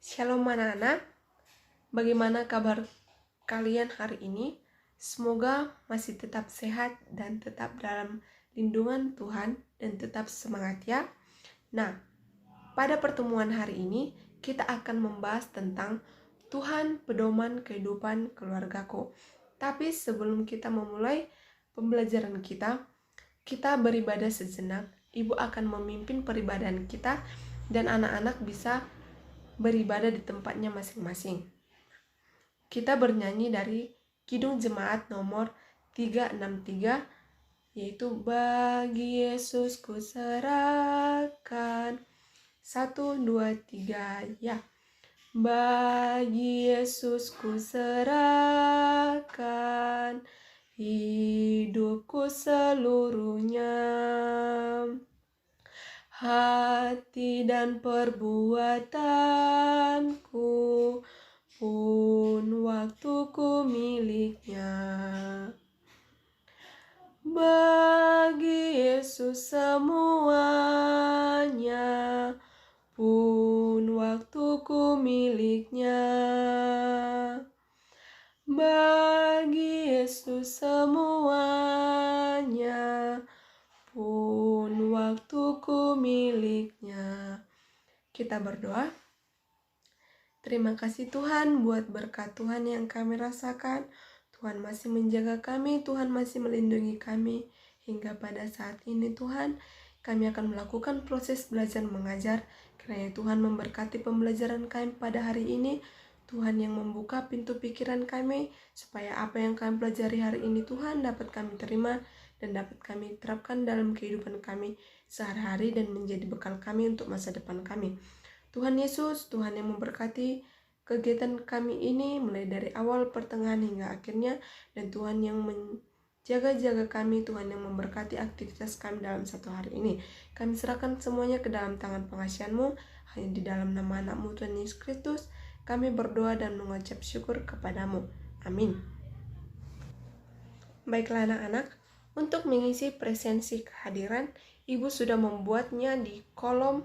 Shalom anak-anak, bagaimana kabar kalian hari ini? Semoga masih tetap sehat dan tetap dalam lindungan Tuhan dan tetap semangat ya. Nah, pada pertemuan hari ini kita akan membahas tentang Tuhan pedoman kehidupan keluargaku. Tapi sebelum kita memulai pembelajaran kita beribadah sejenak. Ibu akan memimpin peribadahan kita dan anak-anak bisa beribadah di tempatnya masing-masing. Kita bernyanyi dari Kidung Jemaat nomor 363, yaitu bagi Yesus ku serahkan. 1, 2, 3, ya. Bagi Yesus ku serahkan hidupku seluruhnya, hati dan perbuatanku pun waktuku miliknya. Bagi Yesus semuanya pun waktuku miliknya. Bagi Yesus semuanya pun waktuku miliknya. Kita berdoa. Terima kasih Tuhan buat berkat Tuhan yang kami rasakan. Tuhan masih menjaga kami, Tuhan masih melindungi kami. Hingga pada saat ini Tuhan, kami akan melakukan proses belajar mengajar. Kiranya Tuhan memberkati pembelajaran kami pada hari ini. Tuhan yang membuka pintu pikiran kami, supaya apa yang kami pelajari hari ini Tuhan dapat kami terima dan dapat kami terapkan dalam kehidupan kami sehari-hari dan menjadi bekal kami untuk masa depan kami. Tuhan Yesus, Tuhan yang memberkati kegiatan kami ini mulai dari awal, pertengahan hingga akhirnya, dan Tuhan yang menjaga-jaga kami, Tuhan yang memberkati aktivitas kami dalam satu hari ini. Kami serahkan semuanya ke dalam tangan pengasihan-Mu, hanya di dalam nama anak-Mu Tuhan Yesus Kristus, kami berdoa dan mengucap syukur kepadamu. Amin. Baiklah anak-anak, untuk mengisi presensi kehadiran, Ibu sudah membuatnya di kolom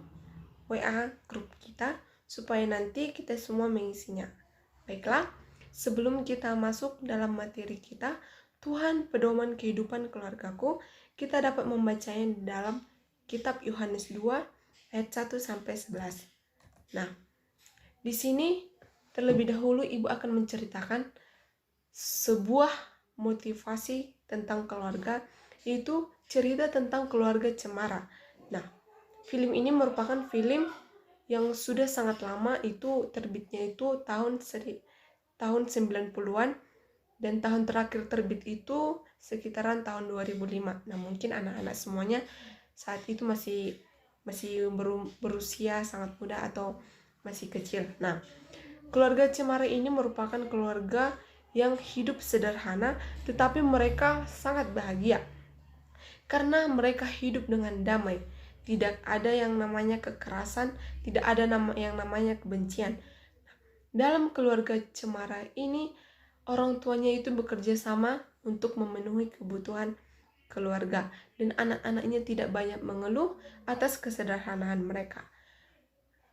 WA grup kita, supaya nanti kita semua mengisinya. Baiklah, sebelum kita masuk dalam materi kita, Tuhan pedoman kehidupan keluargaku, kita dapat membacanya di dalam kitab Yohanes 2 ayat 1-11. Nah, di sini terlebih dahulu Ibu akan menceritakan sebuah motivasi tentang keluarga, yaitu cerita tentang keluarga Cemara. Nah, film ini merupakan film yang sudah sangat lama, itu terbitnya itu tahun 90-an, dan tahun terakhir terbit itu sekitaran tahun 2005. Nah, mungkin anak-anak semuanya saat itu masih berusia sangat muda atau masih kecil. Nah, keluarga Cemara ini merupakan keluarga yang hidup sederhana, tetapi mereka sangat bahagia karena mereka hidup dengan damai. Tidak ada yang namanya kekerasan, tidak ada yang namanya kebencian. Dalam keluarga Cemara ini, orang tuanya itu bekerja sama untuk memenuhi kebutuhan keluarga, dan anak-anaknya tidak banyak mengeluh atas kesederhanaan mereka.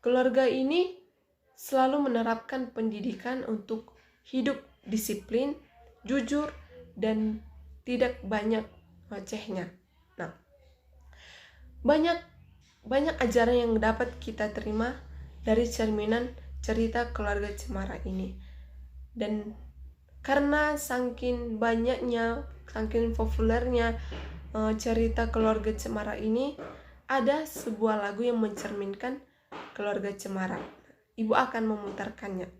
Keluarga ini selalu menerapkan pendidikan untuk hidup disiplin, jujur, dan tidak banyak ngocehnya. Nah, banyak ajaran yang dapat kita terima dari cerminan cerita keluarga Cemara ini. Dan karena saking banyaknya, saking populernya cerita keluarga Cemara ini, ada sebuah lagu yang mencerminkan keluarga Cemara. Ibu akan memutarkannya.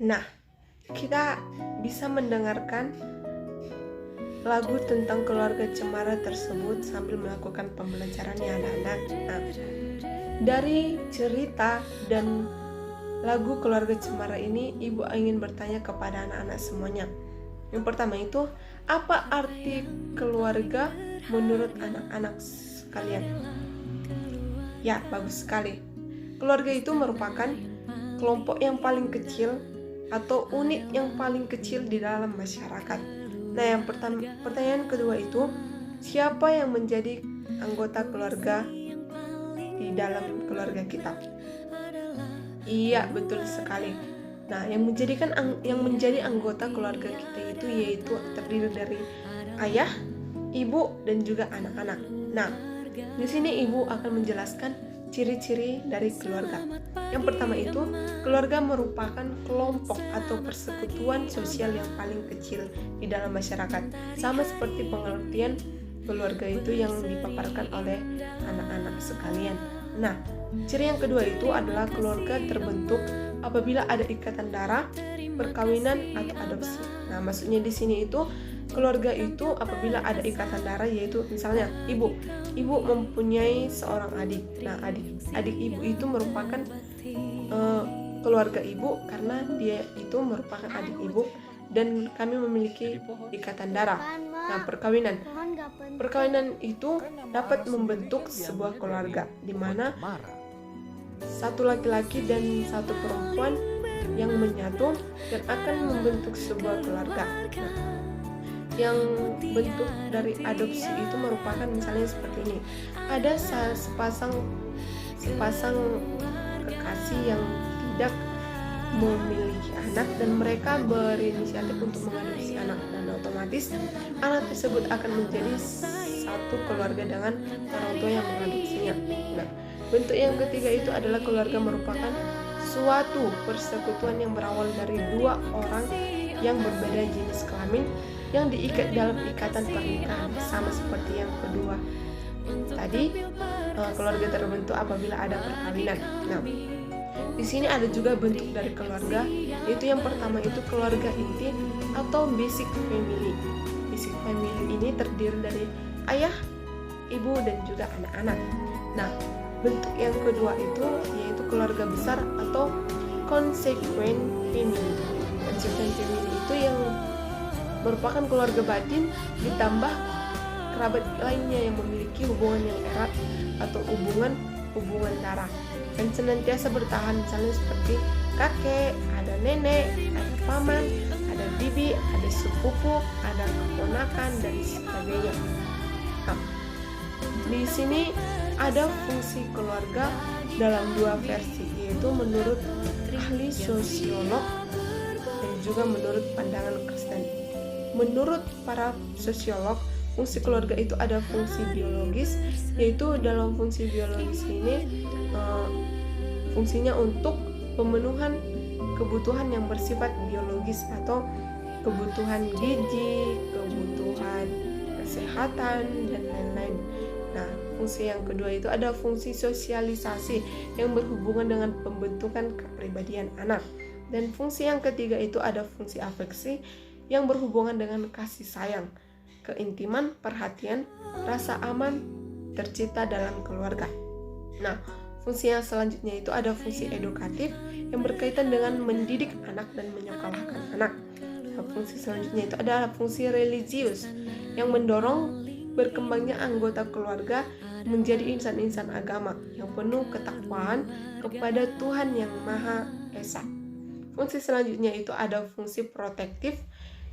Nah, kita bisa mendengarkan lagu tentang keluarga Cemara tersebut sambil melakukan pembelajarannya anak-anak. Nah, dari cerita dan lagu keluarga Cemara ini, Ibu ingin bertanya kepada anak-anak semuanya. Yang pertama itu, apa arti keluarga menurut anak-anak sekalian? Ya, bagus sekali. Keluarga itu merupakan kelompok yang paling kecil atau unit yang paling kecil di dalam masyarakat. Nah, yang pertanyaan kedua itu, siapa yang menjadi anggota keluarga di dalam keluarga kita? Iya, betul sekali. Nah, yang menjadi anggota keluarga kita itu yaitu terdiri dari ayah, ibu, dan juga anak-anak. Nah, di sini ibu akan menjelaskan ciri-ciri dari keluarga. Yang pertama itu, keluarga merupakan kelompok atau persekutuan sosial yang paling kecil di dalam masyarakat. Sama seperti pengertian keluarga itu yang dipaparkan oleh anak-anak sekalian. Nah, ciri yang kedua itu adalah keluarga terbentuk apabila ada ikatan darah, perkawinan, atau adopsi. Nah, maksudnya di sini itu keluarga itu apabila ada ikatan darah, yaitu misalnya ibu mempunyai seorang adik. Nah, adik ibu itu merupakan keluarga ibu karena dia itu merupakan adik ibu dan kami memiliki ikatan darah. Nah, perkawinan itu dapat membentuk sebuah keluarga di mana satu laki-laki dan satu perempuan yang menyatu dan akan membentuk sebuah keluarga. Nah, yang bentuk dari adopsi itu merupakan misalnya seperti ini. Ada sepasang kekasih yang tidak memiliki anak dan mereka berinisiatif untuk mengadopsi anak, dan otomatis anak tersebut akan menjadi satu keluarga dengan orang tua yang mengadopsinya. Nah, bentuk yang ketiga itu adalah keluarga merupakan suatu persekutuan yang berawal dari dua orang yang berbeda jenis kelamin yang diikat dalam ikatan pernikahan, sama seperti yang kedua tadi. Keluarga terbentuk apabila ada perkawinan. Nah, di sini ada juga bentuk dari keluarga, yaitu yang pertama itu keluarga inti atau basic family. Basic family ini terdiri dari ayah, ibu, dan juga anak-anak. Nah, bentuk yang kedua itu yaitu keluarga besar atau consequent family. Consequent family itu yang merupakan keluarga batin ditambah kerabat lainnya yang memiliki hubungan yang erat atau hubungan darah dan senantiasa bertahan, misalnya seperti kakek, ada nenek, ada paman, ada bibi, ada sepupu, ada keponakan, dan sebagainya. Nah, di sini ada fungsi keluarga dalam dua versi, yaitu menurut ahli sosiolog dan juga menurut pandangan Kristen. Menurut para sosiolog, fungsi keluarga itu ada fungsi biologis, yaitu dalam fungsi biologis ini fungsinya untuk pemenuhan kebutuhan yang bersifat biologis atau kebutuhan gizi, kebutuhan kesehatan, dan lain-lain. Nah, fungsi yang kedua itu ada fungsi sosialisasi yang berhubungan dengan pembentukan kepribadian anak. Dan fungsi yang ketiga itu ada fungsi afeksi yang berhubungan dengan kasih sayang, keintiman, perhatian, rasa aman tercipta dalam keluarga. Nah, fungsi yang selanjutnya itu ada fungsi edukatif yang berkaitan dengan mendidik anak dan menyekolahkan anak. Nah, fungsi selanjutnya itu adalah fungsi religius yang mendorong berkembangnya anggota keluarga menjadi insan-insan agama yang penuh ketakwaan kepada Tuhan yang Maha Esa. Fungsi selanjutnya itu ada fungsi protektif,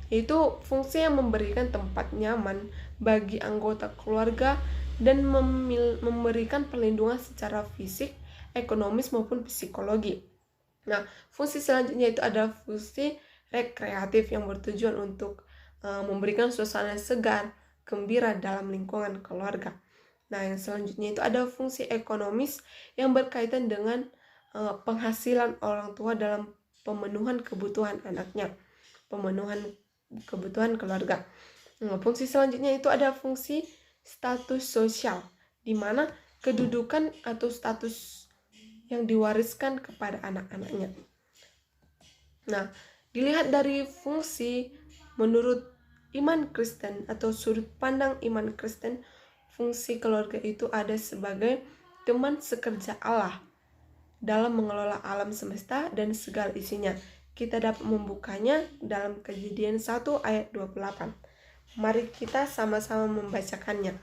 yaitu fungsi yang memberikan tempat nyaman bagi anggota keluarga dan memberikan perlindungan secara fisik, ekonomis maupun psikologi. Nah, fungsi selanjutnya itu ada fungsi rekreatif yang bertujuan untuk memberikan suasana segar, gembira dalam lingkungan keluarga. Nah, yang selanjutnya itu ada fungsi ekonomis yang berkaitan dengan penghasilan orang tua dalam pemenuhan kebutuhan anaknya, pemenuhan kebutuhan keluarga. Nah, fungsi selanjutnya itu ada fungsi status sosial, di mana kedudukan atau status yang diwariskan kepada anak-anaknya. Nah, dilihat dari fungsi menurut iman Kristen atau sudut pandang iman Kristen, fungsi keluarga itu ada sebagai teman sekerja Allah dalam mengelola alam semesta dan segala isinya. Kita dapat membukanya dalam Kejadian 1 ayat 28. Mari kita sama-sama membacakannya.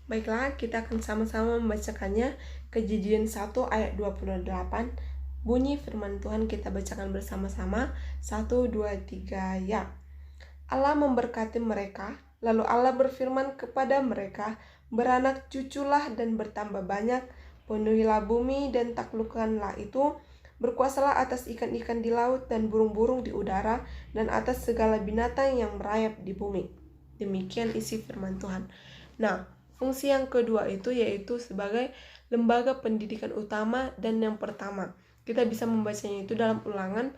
Baiklah, kita akan sama-sama membacakannya. Kejadian 1 ayat 28. Bunyi firman Tuhan kita bacakan bersama-sama. 1, 2, 3, ya. Allah memberkati mereka, lalu Allah berfirman kepada mereka, beranak cuculah dan bertambah banyak, penuhilah bumi dan taklukkanlah itu, berkuasalah atas ikan-ikan di laut dan burung-burung di udara, dan atas segala binatang yang merayap di bumi. Demikian isi firman Tuhan. Nah, fungsi yang kedua itu yaitu sebagai lembaga pendidikan utama dan yang pertama. Kita bisa membacanya itu dalam Ulangan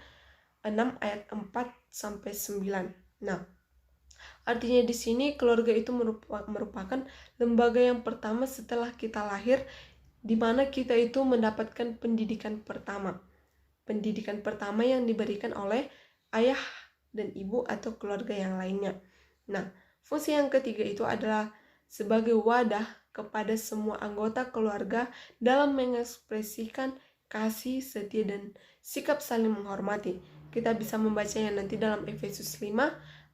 6 ayat 4-9. Nah, artinya di sini keluarga itu merupakan lembaga yang pertama setelah kita lahir, di mana kita itu mendapatkan pendidikan pertama. Pendidikan pertama yang diberikan oleh ayah dan ibu atau keluarga yang lainnya. Nah, fungsi yang ketiga itu adalah sebagai wadah kepada semua anggota keluarga dalam mengekspresikan kasih, setia, dan sikap saling menghormati. Kita bisa membacanya nanti dalam Efesus 5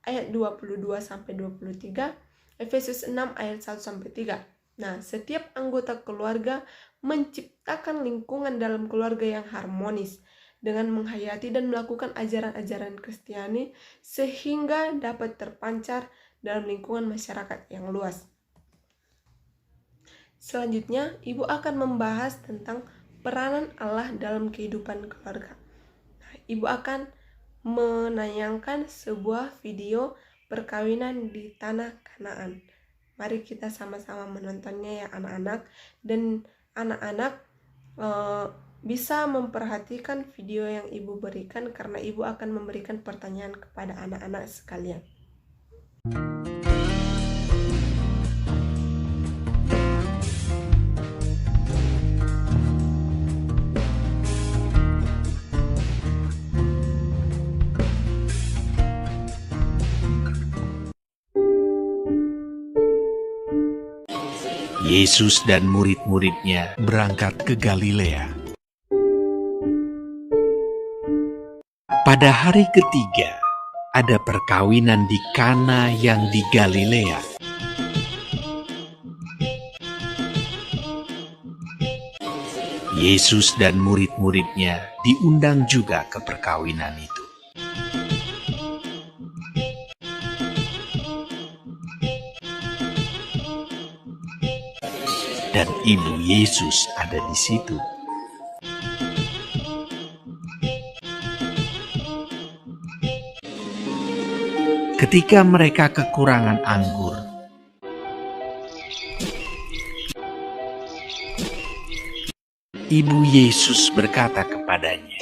ayat 22-23, Efesus 6 ayat 1-3. Nah, setiap anggota keluarga menciptakan lingkungan dalam keluarga yang harmonis dengan menghayati dan melakukan ajaran-ajaran Kristiani sehingga dapat terpancar dalam lingkungan masyarakat yang luas. Selanjutnya, Ibu akan membahas tentang peranan Allah dalam kehidupan keluarga. Nah, Ibu akan menayangkan sebuah video perkawinan di tanah Kanaan. Mari kita sama-sama menontonnya ya anak-anak, dan anak-anak bisa memperhatikan video yang Ibu berikan karena Ibu akan memberikan pertanyaan kepada anak-anak sekalian. Yesus dan murid-muridnya berangkat ke Galilea. Pada hari ketiga, ada perkawinan di Kana yang di Galilea. Yesus dan murid-muridnya diundang juga ke perkawinan itu. Dan ibu Yesus ada di situ. Ketika mereka kekurangan anggur, ibu Yesus berkata kepadanya,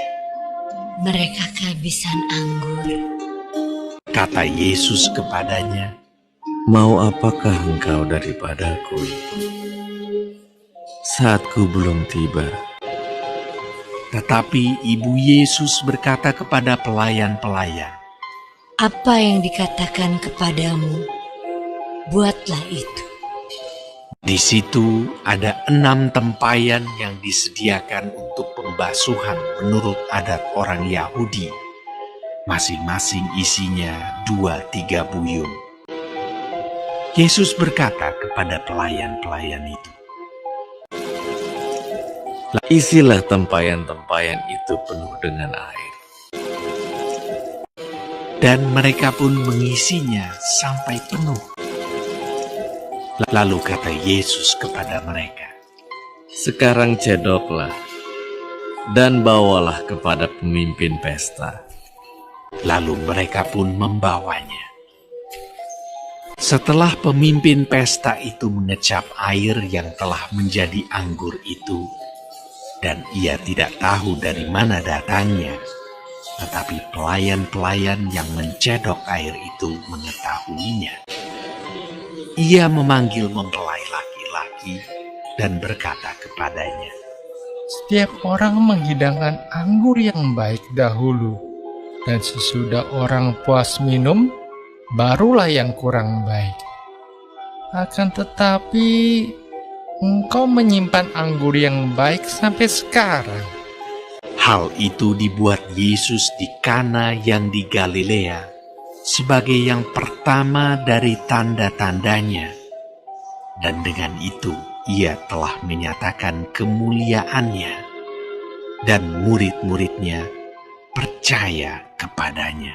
"Mereka kehabisan anggur." Kata Yesus kepadanya, "Mau apakah engkau daripadaku? Saatku belum tiba." Tetapi ibu Yesus berkata kepada pelayan-pelayan, "Apa yang dikatakan kepadamu, buatlah itu." Di situ ada 6 tempayan yang disediakan untuk pembasuhan menurut adat orang Yahudi. Masing-masing isinya 2-3 buyung. Yesus berkata kepada pelayan-pelayan itu, Isilah tempayan-tempayan itu penuh dengan air. dan mereka pun mengisinya sampai penuh. Lalu kata Yesus kepada mereka, Sekarang cedoklah dan bawalah kepada pemimpin pesta. Lalu mereka pun membawanya. Setelah pemimpin pesta itu mengecap air yang telah menjadi anggur itu, dan ia tidak tahu dari mana datangnya, tetapi pelayan-pelayan yang mencedok air itu mengetahuinya. Ia memanggil mempelai laki-laki dan berkata kepadanya, Setiap orang menghidangkan anggur yang baik dahulu, dan sesudah orang puas minum, barulah yang kurang baik. Akan tetapi, engkau menyimpan anggur yang baik sampai sekarang. hal itu dibuat Yesus di Kana yang di Galilea sebagai yang pertama dari tanda-tandanya. Dan dengan itu ia telah menyatakan kemuliaannya, dan murid-muridnya percaya kepadanya.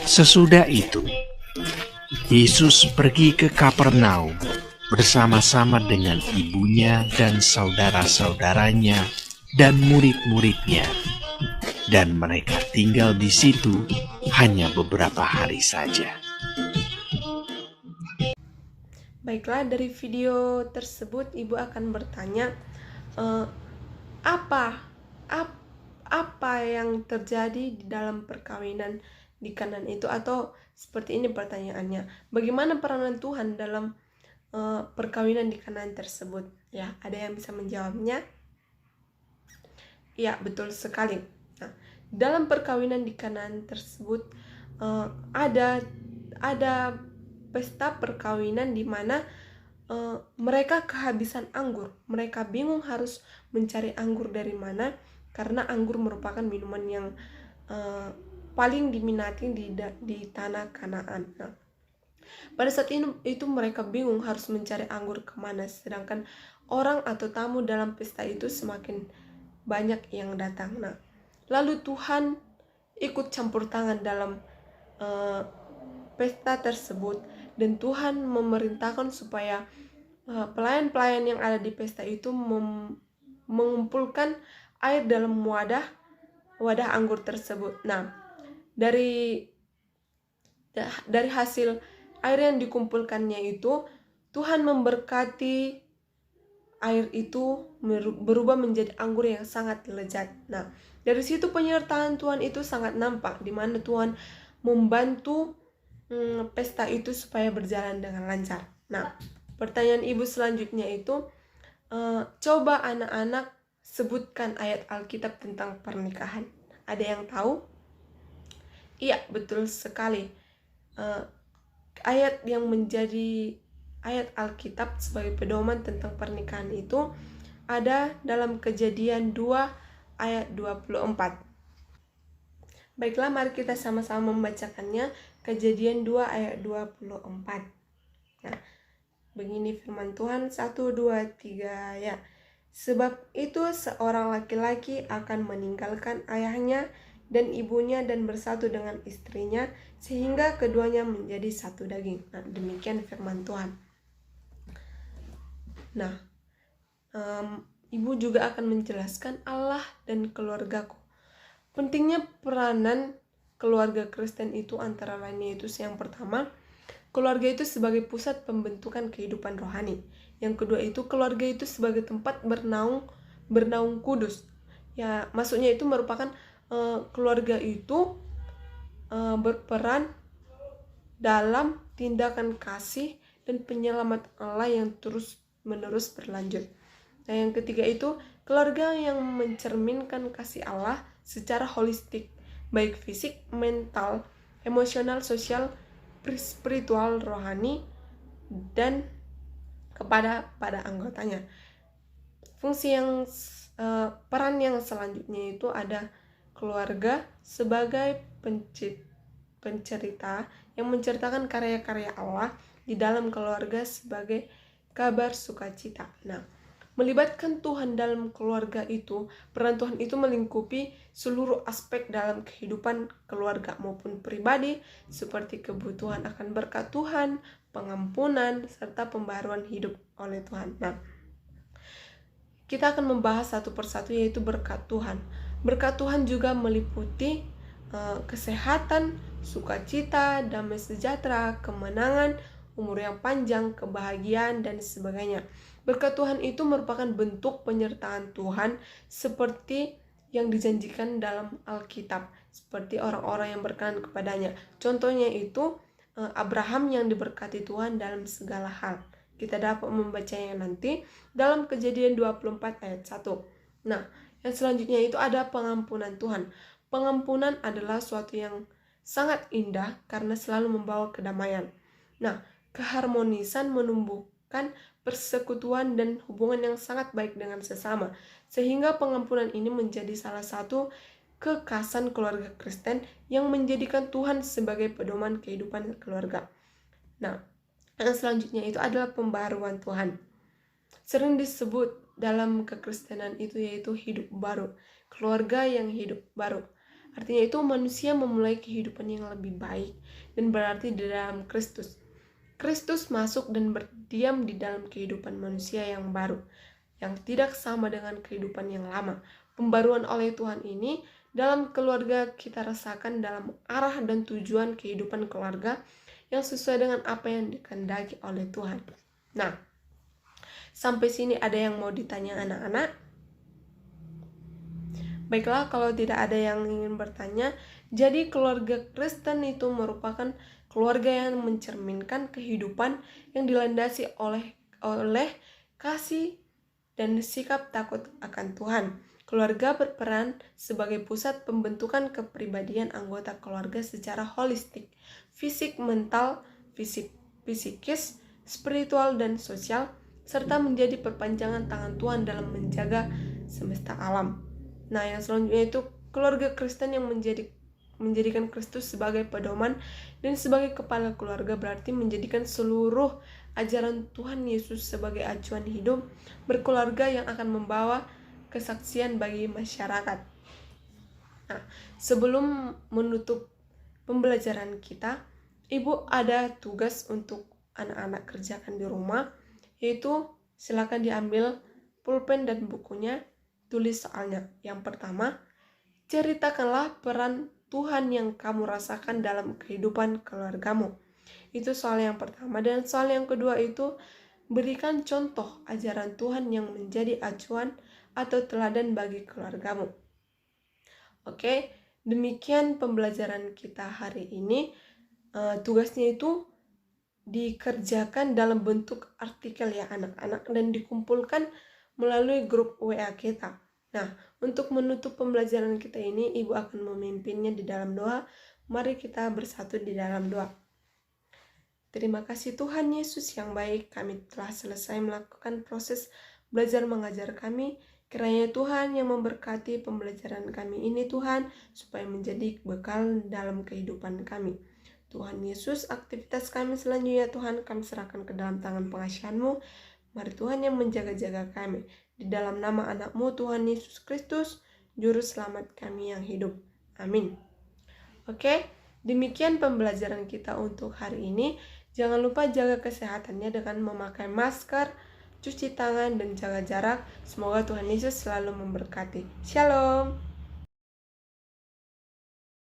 Sesudah itu, Yesus pergi ke Kapernaum, bersama-sama dengan ibunya dan saudara-saudaranya dan murid-muridnya, dan mereka tinggal di situ hanya beberapa hari saja. Baiklah, dari video tersebut ibu akan bertanya, apa yang terjadi di dalam perkawinan di Kanaan itu, atau seperti ini pertanyaannya, bagaimana peranan Tuhan dalam perkawinan di Kanaan tersebut? Ya, ada yang bisa menjawabnya? Ya, betul sekali. Nah, dalam perkawinan di Kanaan tersebut ada pesta perkawinan di mana mereka kehabisan anggur. Mereka bingung harus mencari anggur dari mana, karena anggur merupakan minuman yang paling diminati di tanah Kanaan. Nah, pada saat itu mereka bingung harus mencari anggur kemana, sedangkan orang atau tamu dalam pesta itu semakin banyak yang datang. Nah, lalu Tuhan ikut campur tangan dalam pesta tersebut, dan Tuhan memerintahkan supaya pelayan-pelayan yang ada di pesta itu mengumpulkan air dalam wadah anggur tersebut. Nah, dari hasil air yang dikumpulkannya itu, Tuhan memberkati air itu berubah menjadi anggur yang sangat lezat. Nah, dari situ penyertaan Tuhan itu sangat nampak, di mana Tuhan membantu pesta itu supaya berjalan dengan lancar. Nah, pertanyaan ibu selanjutnya itu, coba anak-anak sebutkan ayat Alkitab tentang pernikahan. Ada yang tahu? Iya, betul sekali. Ayat yang menjadi ayat Alkitab sebagai pedoman tentang pernikahan itu ada dalam Kejadian 2 ayat 24. Baiklah, mari kita sama-sama membacakannya. Kejadian 2 ayat 24. Nah, begini firman Tuhan, 1, 2, 3 ya. Sebab itu seorang laki-laki akan meninggalkan ayahnya dan ibunya dan bersatu dengan istrinya, sehingga keduanya menjadi satu daging. Nah, demikian firman Tuhan. Nah, ibu juga akan menjelaskan Allah dan keluargaku. Pentingnya peranan keluarga Kristen itu antara lainnya itu, yang pertama, keluarga itu sebagai pusat pembentukan kehidupan rohani. Yang kedua itu, keluarga itu sebagai tempat bernaung kudus. Ya, maksudnya itu merupakan keluarga itu berperan dalam tindakan kasih dan penyelamat Allah yang terus-menerus berlanjut. Nah, yang ketiga itu, keluarga yang mencerminkan kasih Allah secara holistik, baik fisik, mental, emosional, sosial, spiritual, rohani, dan pada anggotanya. Fungsi yang peran yang selanjutnya itu ada keluarga sebagai pencerita yang menceritakan karya-karya Allah di dalam keluarga sebagai kabar sukacita. Nah, melibatkan Tuhan dalam keluarga itu, peran Tuhan itu melingkupi seluruh aspek dalam kehidupan keluarga maupun pribadi, seperti kebutuhan akan berkat Tuhan, pengampunan, serta pembaruan hidup oleh Tuhan. Nah, kita akan membahas satu persatu, yaitu berkat Tuhan. Berkat Tuhan juga meliputi kesehatan, sukacita, damai sejahtera, kemenangan, umur yang panjang, kebahagiaan, dan sebagainya. Berkat Tuhan itu merupakan bentuk penyertaan Tuhan seperti yang dijanjikan dalam Alkitab, seperti orang-orang yang berkenan kepadanya. Contohnya itu Abraham yang diberkati Tuhan dalam segala hal. Kita dapat membacanya nanti dalam Kejadian 24 ayat 1. Nah, yang selanjutnya itu ada pengampunan Tuhan. Pengampunan adalah suatu yang sangat indah karena selalu membawa kedamaian. Nah, keharmonisan menumbuhkan persekutuan dan hubungan yang sangat baik dengan sesama, sehingga pengampunan ini menjadi salah satu kekhasan keluarga Kristen yang menjadikan Tuhan sebagai pedoman kehidupan keluarga. Nah, yang selanjutnya itu adalah pembaruan Tuhan. Sering disebut dalam kekristenan itu yaitu hidup baru, keluarga yang hidup baru. Artinya itu manusia memulai kehidupan yang lebih baik dan berarti di dalam Kristus. Kristus masuk dan berdiam di dalam kehidupan manusia yang baru, yang tidak sama dengan kehidupan yang lama. Pembaruan oleh Tuhan ini dalam keluarga kita rasakan dalam arah dan tujuan kehidupan keluarga yang sesuai dengan apa yang dikehendaki oleh Tuhan. Nah, sampai sini ada yang mau ditanya anak-anak? Baiklah, kalau tidak ada yang ingin bertanya, jadi keluarga Kristen itu merupakan keluarga yang mencerminkan kehidupan yang dilandasi oleh kasih dan sikap takut akan Tuhan. Keluarga berperan sebagai pusat pembentukan kepribadian anggota keluarga secara holistik, fisik, mental, psikis, spiritual, dan sosial, serta menjadi perpanjangan tangan Tuhan dalam menjaga semesta alam. Nah, yang selanjutnya itu keluarga Kristen yang menjadikan Kristus sebagai pedoman dan sebagai kepala keluarga, berarti menjadikan seluruh ajaran Tuhan Yesus sebagai acuan hidup berkeluarga yang akan membawa kesaksian bagi masyarakat. Nah, sebelum menutup pembelajaran kita, Ibu ada tugas untuk anak-anak kerjakan di rumah, yaitu silakan diambil pulpen dan bukunya, tulis soalnya. Yang pertama, ceritakanlah peran Tuhan yang kamu rasakan dalam kehidupan keluargamu. Itu soal yang pertama. Dan soal yang kedua itu, berikan contoh ajaran Tuhan yang menjadi acuan atau teladan bagi keluargamu. Oke, demikian pembelajaran kita hari ini. Tugasnya itu dikerjakan dalam bentuk artikel ya anak-anak, dan dikumpulkan melalui grup WA kita. Nah, untuk menutup pembelajaran kita ini, Ibu akan memimpinnya di dalam doa. Mari kita bersatu di dalam doa. Terima kasih Tuhan Yesus yang baik, kami telah selesai melakukan proses belajar mengajar kami. Kiranya Tuhan yang memberkati pembelajaran kami ini Tuhan, supaya menjadi bekal dalam kehidupan kami. Tuhan Yesus, aktivitas kami selanjutnya Tuhan kami serahkan ke dalam tangan pengasihan-Mu. Mari Tuhan yang menjaga-jaga kami. Di dalam nama anak-Mu Tuhan Yesus Kristus, Juru Selamat kami yang hidup. Amin. Oke, demikian pembelajaran kita untuk hari ini. Jangan lupa jaga kesehatannya dengan memakai masker, cuci tangan, dan jaga jarak. Semoga Tuhan Yesus selalu memberkati. Shalom.